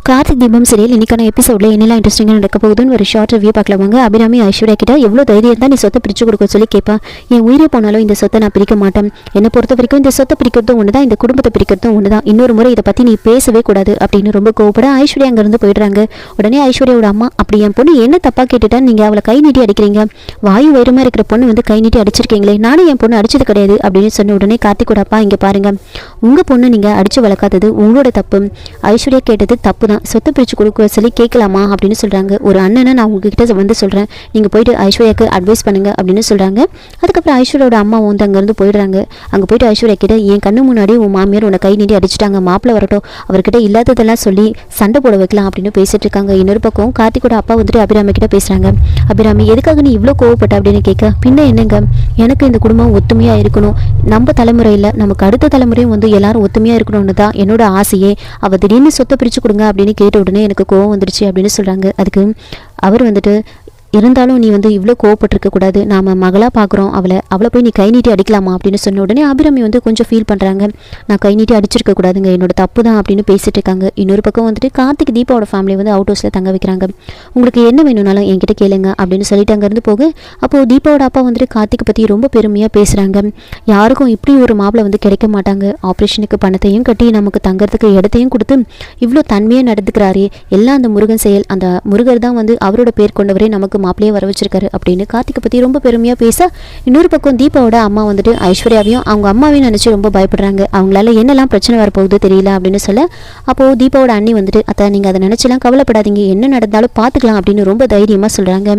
கார்த்திக் தீபம் சீரியல் இன்னைக்கான எபிசோட்ல என்னெல்லாம் இன்ட்ரெஸ்டிங்காக நடக்க போகுதுன்னு ஒரு ஷார்ட் ரிவ்யூ பார்க்கலாம் வாங்க. அபிராமி ஐஸ்வர்யா கிட்ட எவ்வளோ தைரியம் தான் நீ சொத்தை பிரிச்சு கொடுக்க சொல்லி கேட்பா. என் உயிரே போனாலும் இந்த சொத்தை நான் பிரிக்க மாட்டேன். என்னை பொறுத்த வரைக்கும் இந்த சொத்தை பிரிக்கிறதும் ஒன்று தான், இந்த குடும்பத்தை பிரிக்கிறதும் ஒன்று தான். இன்னொரு முறை இதை பற்றி நீ பேசவே கூடாது அப்படின்னு ரொம்ப கோவப்பட ஐஸ்வர்யா அங்கேருந்து போயிடுறாங்க. உடனே ஐஸ்வர்யாவோட அம்மா, அப்படி என் பொண்ணு என்ன தப்பா கேட்டுட்டா நீங்கள் அவளை கை நீட்டி அடிக்கிறீங்க? வாயு வைரமாக இருக்கிற பொண்ணு வந்து கை நீட்டி அடிச்சிருக்கீங்களே, நானும் என் பொண்ணு அடிச்சது கிடையாது அப்படின்னு சொன்ன உடனே கார்த்திகோட அப்பா, இங்கே பாருங்க, உங்கள் பொண்ணு நீங்கள் அடிச்சு வளர்க்காதது உங்களோட தப்பு. ஐஸ்வர்யா கேட்டது தப்பு தான், சொத்தை பிரிச்சு கொடுக்க சொல்லி கேட்கலாமா அப்படின்னு சொல்கிறாங்க. ஒரு அண்ணனை நான் உங்ககிட்ட வந்து சொல்கிறேன், நீங்கள் போயிட்டு ஐஸ்வர்யாவுக்கு அட்வைஸ் பண்ணுங்க அப்படின்னு சொல்கிறாங்க. அதுக்கப்புறம் ஐஸ்வர்யோட அம்மா வந்து அங்கேருந்து போயிடுறாங்க. அங்கே போயிட்டு ஐஸ்வர்யா கிட்ட, என் கண்ணு முன்னாடி உன் மாமியார் உன்னை கை நீட்டி அடிச்சுட்டாங்க, மாப்பிள்ளை வரட்டும், அவர்கிட்ட இல்லாததெல்லாம் சொல்லி சண்டை போட வைக்கலாம் அப்படின்னு பேசிட்டு இருக்காங்க. இன்னொரு பக்கம் கார்த்திகோட அப்பா வந்துட்டு அபிராமி கிட்ட பேசுகிறாங்க. அபிராமி, எதுக்காக நீ இவ்வளோ கோவப்பட்ட அப்படின்னு கேட்க, பின்ன என்னங்க, எனக்கு இந்த குடும்பம் ஒத்துமையாக இருக்கணும், நம்ம தலைமுறையில் நமக்கு அடுத்த தலைமுறையும் வந்து எல்லாரும் ஒத்துமையாக இருக்கணும்னு தான் என்னோட ஆசையே. அவள் திடீர்னு சொத்தை பிரித்து கொடுங்க அப்படின்னு கேட்ட உடனே எனக்கு கோவம் வந்துடுச்சு அப்படின்னு சொல்கிறாங்க. அதுக்கு அவர் வந்துட்டு, இருந்தாலும் நீ வந்து இவ்வளோ கோவப்பட்டிருக்க கூடாது, நாம் மகளாக பார்க்குறோம், அவளை போய் நீ கை நீட்டி அடிக்கலாமா அப்படின்னு சொன்ன உடனே அபிராமி வந்து கொஞ்சம் ஃபீல் பண்ணுறாங்க. நான் கை நீட்டி அடிச்சிருக்க கூடாதுங்க, என்னோட தப்பு தான் அப்படின்னு பேசிட்டு இருக்காங்க. இன்னொரு பக்கம் வந்துட்டு கார்த்திக் தீபாவோட ஃபேமிலி வந்து அவுட் ஹவுஸில் தங்க வைக்கிறாங்க. உங்களுக்கு என்ன வேணும்னாலும் என்கிட்ட கேளுங்க அப்படின்னு சொல்லிட்டு அங்கேருந்து போக, அப்போது தீபாவோட அப்பா வந்துட்டு கார்த்திக் பற்றி ரொம்ப பெருமையாக பேசுகிறாங்க. யாருக்கும் இப்படி ஒரு மாப்பிள்ளை வந்து கிடைக்க மாட்டாங்க, ஆப்ரேஷனுக்கு பணத்தையும் கட்டி நமக்கு தங்கறதுக்கு இடத்தையும் கொடுத்து இவ்வளோ தன்மையாக நடந்துக்கிறாரே, எல்லாம் அந்த முருகன் செயல், அந்த முருகர் தான் வந்து அவரோட பேர் கொண்டவரே நமக்கு மாப்பிளையே வர வச்சிருக்காரு அப்படின்னு கார்த்திகை பற்றி ரொம்ப பெருமையாக பேச, இன்னொரு பக்கம் தீபாவோட அம்மா வந்துட்டு ஐஸ்வர்யாவையும் அவங்க அம்மாவையும் நினச்சி ரொம்ப பயப்படுறாங்க. அவங்களால என்னெல்லாம் பிரச்சனை வரப்போகுது தெரியல அப்படின்னு சொல்ல, அப்போது தீபாவோட அண்ணி வந்துட்டு, அத்தை நீங்கள் அதை நினச்சலாம் கவலைப்படாதீங்க, என்ன நடந்தாலும் பார்த்துக்கலாம் அப்படின்னு ரொம்ப தைரியமாக சொல்கிறாங்க.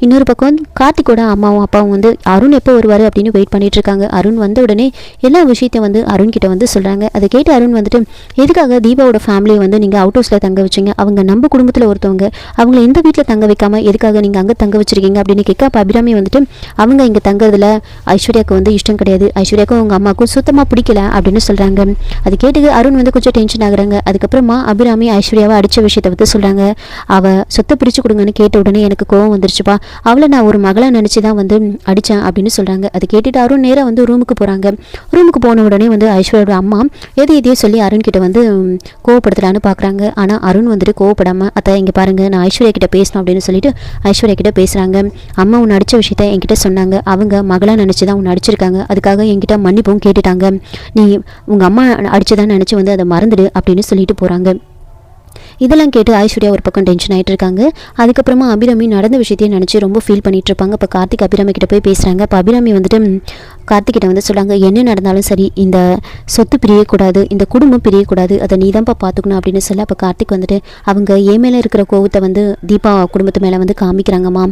இன்னொரு பக்கம் கார்த்திகோட அம்மாவும் அப்பாவும் வந்து அருண் எப்போ வருவார் அப்படின்னு வெயிட் பண்ணிட்டு இருக்காங்க. அருண் வந்த உடனே எல்லா விஷயத்தையும் வந்து அருண் கிட்ட வந்து சொல்கிறாங்க. அதை கேட்டு அருண் வந்துட்டு, எதுக்காக தீபாவோட ஃபேமிலியை வந்து நீங்கள் அவுட் ஹவுஸில் தங்க வச்சிங்க, அவங்க நம்ம குடும்பத்தில் ஒருத்தவங்க, அவங்கள இந்த வீட்டில் தங்க வைக்காம எதுக்காக நீங்கள் அங்கே தங்க வச்சிருக்கீங்க அப்படின்னு கேட்க, அப்போ அபிராமி வந்துட்டு, அவங்க இங்கே தங்குறதுல ஐஸ்வர்யாவுக்கு வந்து இஷ்டம் கிடையாது, ஐஸ்வர்யாவுக்கும் அவங்க அம்மாவுக்கும் சுத்தமாக பிடிக்கல அப்படின்னு சொல்கிறாங்க. அது கேட்டு அருண் வந்து கொஞ்சம் டென்ஷன் ஆகுறாங்க. அதுக்கப்புறமா அபிராமி ஐஸ்வர்யாவை அடித்த விஷயத்தை வந்து சொல்கிறாங்க. அவள் சொத்தை பிரித்து கொடுங்கன்னு கேட்ட உடனே எனக்கு கோவம் வந்துருச்சுப்பா, அவளை நான் ஒரு மகளை நினச்சி தான் வந்து அடித்தேன் அப்படின்னு சொல்கிறாங்க. அது கேட்டுட்டு அருண் நேராக வந்து ரூமுக்கு போகிறாங்க. ரூமுக்கு போன உடனே வந்து ஐஸ்வர்யோட அம்மா எதையோ சொல்லி அருண் கிட்ட வந்து கோவப்படுத்தலான்னு பார்க்குறாங்க. ஆனால் அருண் வந்துட்டு கோவப்படாமல், அத்தை இங்கே பாருங்கள், நான் ஐஸ்வர்யா கிட்ட பேசணும் அப்படின்னு சொல்லிட்டு ஐஸ்வர்யா கிட்ட பேசுகிறாங்க. அம்மா உன்னை அடித்த விஷயத்த என்கிட்ட சொன்னாங்க, அவங்க மகளாக நினச்சி தான் உன்னை அடிச்சிருக்காங்க, அதுக்காக என்கிட்ட மன்னிப்பும் கேட்டுட்டாங்க, நீ உங்கள் அம்மா அடிச்சதான் நினச்சி வந்து அதை மறந்துடு அப்படின்னு சொல்லிட்டு போகிறாங்க. இதெல்லாம் கேட்டு ஐஸ்வர்யா ஒரு பக்கம் டென்ஷன் ஆகிட்டு இருக்காங்க. அதுக்கப்புறமா அபிராமி நடந்த விஷயத்தையும் நினச்சி ரொம்ப ஃபீல் பண்ணிட்டு இருப்பாங்க. இப்போ கார்த்திக் அபிராமி கிட்ட போய் பேசுகிறாங்க. இப்போ அபிராமி வந்துட்டு கார்த்திகிட்ட வந்து சொல்கிறாங்க, என்ன நடந்தாலும் சரி இந்த சொத்து பிரியக்கூடாது, இந்த குடும்பம் பிரியக்கூடாது, அதை நீ தான்ப்பா பார்த்துக்கணும் அப்படின்னு சொல்ல, அப்போ கார்த்திக் வந்துட்டு, அவங்க என் மேலே இருக்கிற கோவத்தை வந்து தீபா குடும்பத்து மேலே வந்து காமிக்கிறாங்கம்மா,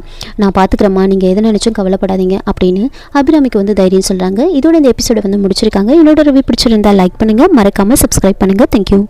நான் பார்த்துக்கிறேம்மா, நீங்கள் எதை நினச்சும் கவலைப்படாதீங்க அப்படின்னு அபிராமிக்கு வந்து தைரியம் சொல்கிறாங்க. இதோட இந்த எபிசோடை வந்து முடிச்சிருக்காங்க. என்னோட ரிவ்யூ பிடிச்சிருந்தா லைக் பண்ணுங்கள், மறக்காமல் சப்ஸ்கிரைப் பண்ணுங்கள். தேங்க்யூ.